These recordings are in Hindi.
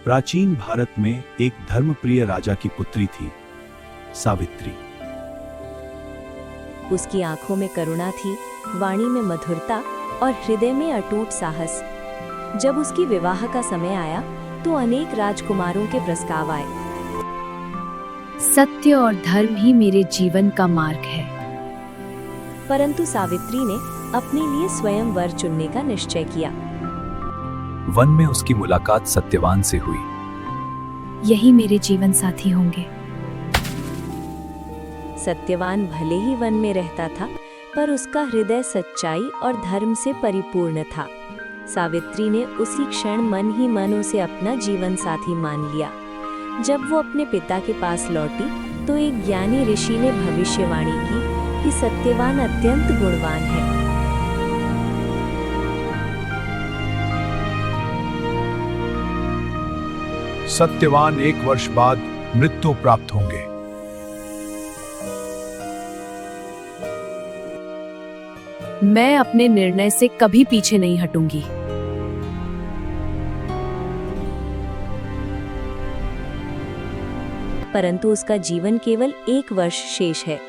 प्राचीन भारत में एक धर्मप्रिय राजा की पुत्री थी, सावित्री। उसकी आंखों में करुणा थी, वाणी में मधुरता और हृदय में अटूट साहस। जब उसकी विवाह का समय आया तो अनेक राजकुमारों के प्रस्ताव आए। सत्य और धर्म ही मेरे जीवन का मार्ग है। परंतु सावित्री ने अपने लिए स्वयं वर चुनने का निश्चय किया। वन में उसकी मुलाकात सत्यवान से हुई। यही मेरे जीवन साथी होंगे। सत्यवान भले ही वन में रहता था, पर उसका हृदय सच्चाई और धर्म से परिपूर्ण था। सावित्री ने उसी क्षण मन ही मन उसे अपना जीवन साथी मान लिया। जब वो अपने पिता के पास लौटी तो एक ज्ञानी ऋषि ने भविष्यवाणी की कि सत्यवान अत्यंत गुणवान है। सत्यवान 1 वर्ष बाद मृत्यु प्राप्त होंगे। मैं अपने निर्णय से कभी पीछे नहीं हटूंगी। परंतु उसका जीवन केवल 1 वर्ष शेष है।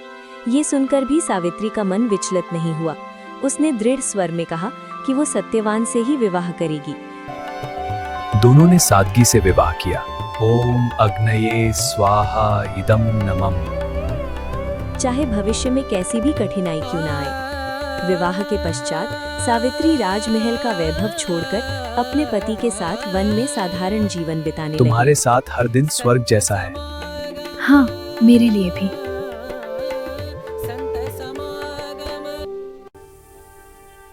ये सुनकर भी सावित्री का मन विचलित नहीं हुआ। उसने दृढ़ स्वर में कहा कि वो सत्यवान से ही विवाह करेगी। दोनों ने सादगी से विवाह किया। ओम अग्नये स्वाहा इदम नमः। चाहे भविष्य में कैसी भी कठिनाई क्यों न आए। विवाह के पश्चात सावित्री राजमहल का वैभव छोड़कर अपने पति के साथ वन में साधारण जीवन बिताने लगी। तुम्हारे साथ हर दिन स्वर्ग जैसा है। हाँ, मेरे लिए भी।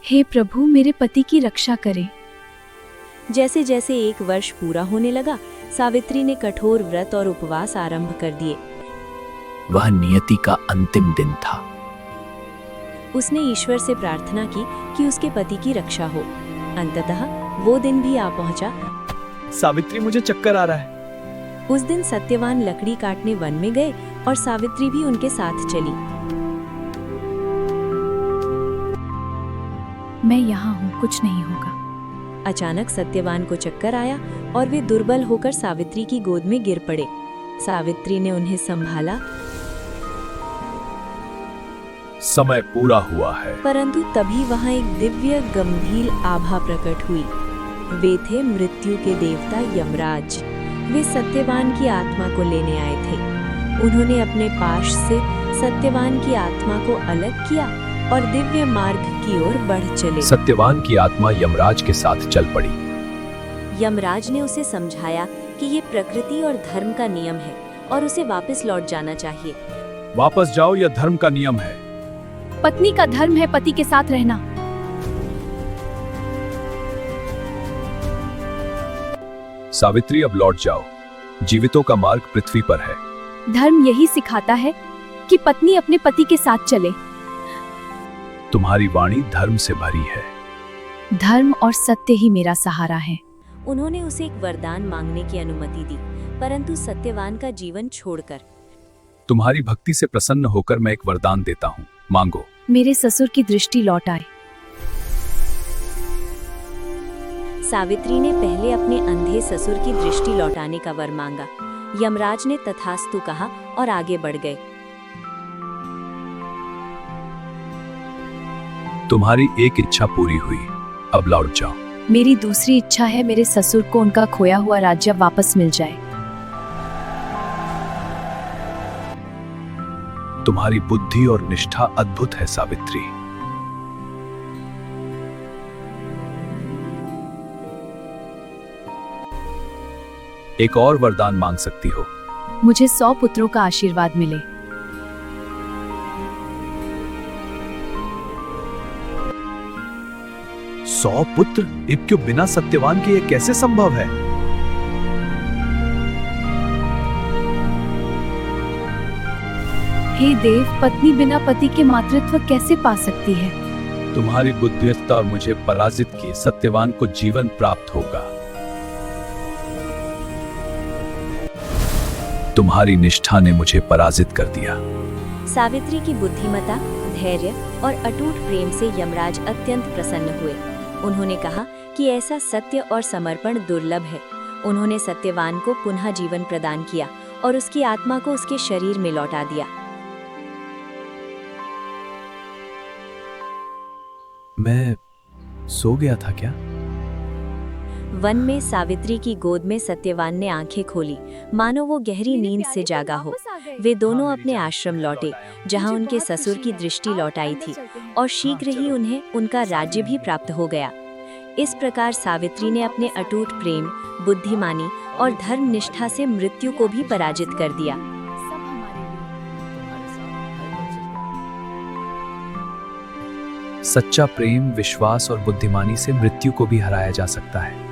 हे प्रभु, मेरे पति की रक्षा करें। जैसे जैसे 1 वर्ष पूरा होने लगा, सावित्री ने कठोर व्रत और उपवास आरंभ कर दिए। वह नियति का अंतिम दिन था। उसने ईश्वर से प्रार्थना की कि उसके पति की रक्षा हो। अंततः वो दिन भी आ पहुंचा। सावित्री, मुझे चक्कर आ रहा है। उस दिन सत्यवान लकड़ी काटने वन में गए और सावित्री भी उनके साथ चली। मैं यहाँ हूँ, कुछ नहीं होगा। अचानक सत्यवान को चक्कर आया और वे दुर्बल होकर सावित्री की गोद में गिर पड़े। सावित्री ने उन्हें संभाला। समय पूरा हुआ है। परंतु तभी वहां एक दिव्य गंभीर आभा प्रकट हुई। वे थे मृत्यु के देवता यमराज। वे सत्यवान की आत्मा को लेने आए थे। उन्होंने अपने पाश से सत्यवान की आत्मा को अलग किया और दिव्य मार्ग की ओर बढ़ चले। सत्यवान की आत्मा यमराज के साथ चल पड़ी। यमराज ने उसे समझाया कि ये प्रकृति और धर्म का नियम है और उसे वापस लौट जाना चाहिए। वापस जाओ, यह धर्म का नियम है। पत्नी का धर्म है पति के साथ रहना। सावित्री, अब लौट जाओ। जीवितों का मार्ग पृथ्वी पर है। धर्म यही सिखाता है कि पत्नी अपने पति के साथ चले। तुम्हारी वाणी धर्म से भरी है। धर्म और सत्य ही मेरा सहारा है। उन्होंने उसे एक वरदान मांगने की अनुमति दी, परंतु सत्यवान का जीवन छोड़कर। तुम्हारी भक्ति से प्रसन्न होकर मैं एक वरदान देता हूँ, मांगो। मेरे ससुर की दृष्टि लौट आए। सावित्री ने पहले अपने अंधे ससुर की दृष्टि लौटाने का वर मांगा। यमराज ने तथास्तु कहा और आगे बढ़ गए। तुम्हारी एक इच्छा पूरी हुई, अब लौट जाओ। मेरी दूसरी इच्छा है मेरे ससुर को उनका खोया हुआ राज्य वापस मिल जाए। तुम्हारी बुद्धि और निष्ठा अद्भुत है सावित्री। एक और वरदान मांग सकती हो। मुझे 100 पुत्रों का आशीर्वाद मिले। 100 पुत्र? अब क्यों बिना सत्यवान के ये कैसे संभव है? हे देव, पत्नी बिना पति के मातृत्व कैसे पा सकती है? तुम्हारी बुद्धिमत्ता और मुझे पराजित किए सत्यवान को जीवन प्राप्त होगा। तुम्हारी निष्ठा ने मुझे पराजित कर दिया। सावित्री की बुद्धिमत्ता, धैर्य और अटूट प्रेम से यमराज अत्यंत प्रसन्न हुए। उन्होंने कहा कि ऐसा सत्य और समर्पण दुर्लभ है। उन्होंने सत्यवान को पुनः जीवन प्रदान किया और उसकी आत्मा को उसके शरीर में लौटा दिया। मैं सो गया था क्या? वन में सावित्री की गोद में सत्यवान ने आंखें खोली, मानो वो गहरी नींद से जागा हो। वे दोनों अपने आश्रम लौटे, जहां उनके ससुर की दृष्टि लौटाई थी, और शीघ्र ही उन्हें उनका राज्य भी प्राप्त हो गया। इस प्रकार सावित्री ने अपने अटूट प्रेम, बुद्धिमानी और धर्म निष्ठा से मृत्यु को भी पराजित कर दिया। सच्चा प्रेम, विश्वास और बुद्धिमानी से मृत्यु को भी हराया जा सकता है।